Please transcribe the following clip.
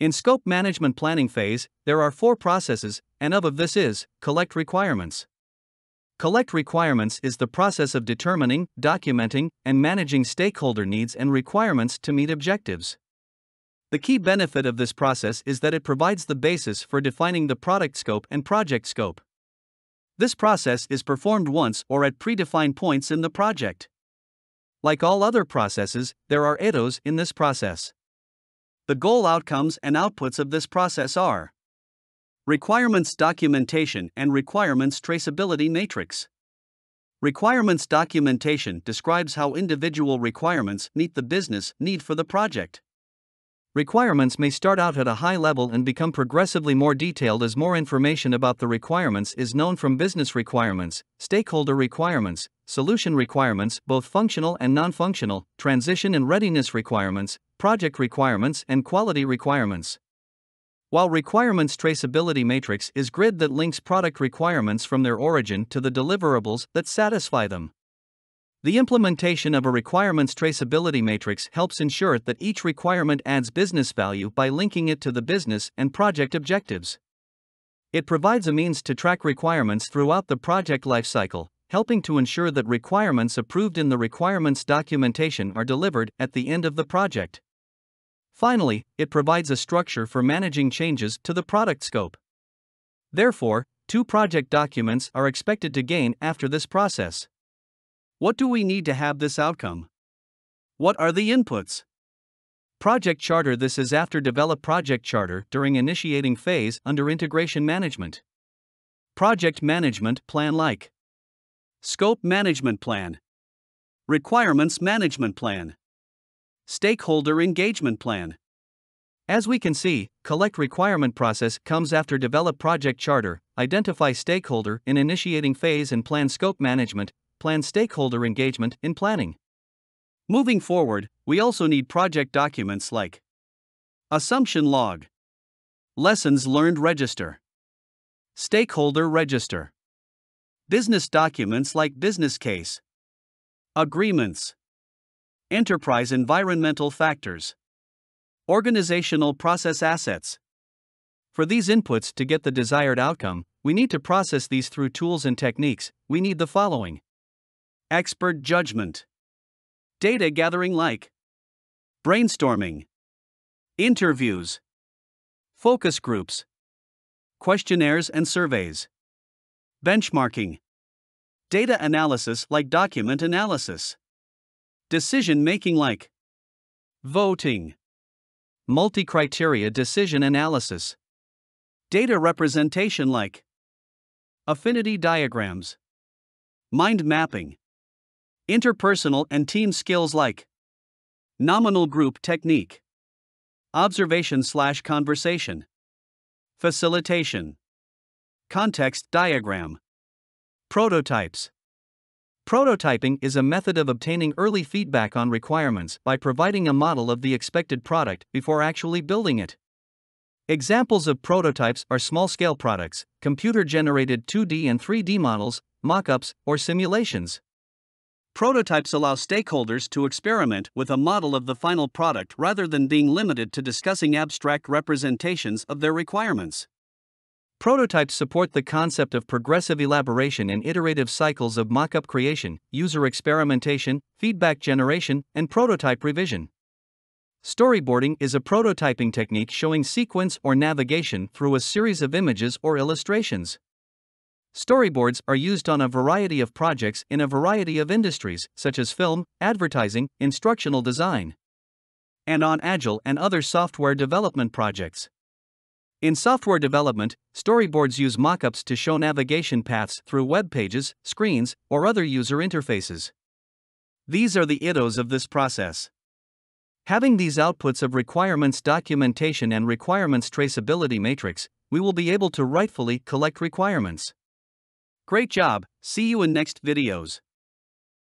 In scope management planning phase, there are 4 processes, and of this is collect requirements. Collect requirements is the process of determining, documenting, and managing stakeholder needs and requirements to meet objectives. The key benefit of this process is that it provides the basis for defining the product scope and project scope. This process is performed once or at predefined points in the project. Like all other processes, there are ITTOs in this process. The goal outcomes and outputs of this process are requirements documentation and requirements traceability matrix. Requirements documentation describes how individual requirements meet the business need for the project. Requirements may start out at a high level and become progressively more detailed as more information about the requirements is known from business requirements, stakeholder requirements, solution requirements, both functional and non-functional, transition and readiness requirements, project requirements, and quality requirements. While requirements traceability matrix is grid that links product requirements from their origin to the deliverables that satisfy them. The implementation of a requirements traceability matrix helps ensure that each requirement adds business value by linking it to the business and project objectives. It provides a means to track requirements throughout the project lifecycle, helping to ensure that requirements approved in the requirements documentation are delivered at the end of the project. Finally, it provides a structure for managing changes to the product scope. Therefore, 2 project documents are expected to gain after this process. What do we need to have this outcome? What are the inputs? Project charter. This is after develop project charter during initiating phase under integration management. Project management plan like scope management plan, requirements management plan, stakeholder engagement plan. As we can see, collect requirement process comes after develop project charter, identify stakeholder in initiating phase and plan scope management, plan stakeholder engagement in planning. Moving forward, we also need project documents like assumption log, lessons learned register, stakeholder register, business documents like business case, agreements, enterprise environmental factors, organizational process assets. For these inputs to get the desired outcome, we need to process these through tools and techniques. We need the following: expert judgment, data gathering like brainstorming, interviews, focus groups, questionnaires and surveys, benchmarking, data analysis like document analysis, decision making like voting, multi-criteria decision analysis, data representation like affinity diagrams, mind mapping, interpersonal and team skills like nominal group technique, observation/conversation, facilitation, context diagram, prototypes. Prototyping is a method of obtaining early feedback on requirements by providing a model of the expected product before actually building it. Examples of prototypes are small-scale products, computer-generated 2D and 3D models, mock-ups, or simulations. Prototypes allow stakeholders to experiment with a model of the final product rather than being limited to discussing abstract representations of their requirements. Prototypes support the concept of progressive elaboration and iterative cycles of mock-up creation, user experimentation, feedback generation, and prototype revision. Storyboarding is a prototyping technique showing sequence or navigation through a series of images or illustrations. Storyboards are used on a variety of projects in a variety of industries, such as film, advertising, instructional design, and on Agile and other software development projects. In software development, storyboards use mockups to show navigation paths through web pages, screens, or other user interfaces. These are the ITTOs of this process. Having these outputs of requirements documentation and requirements traceability matrix, we will be able to rightfully collect requirements. Great job, see you in next videos.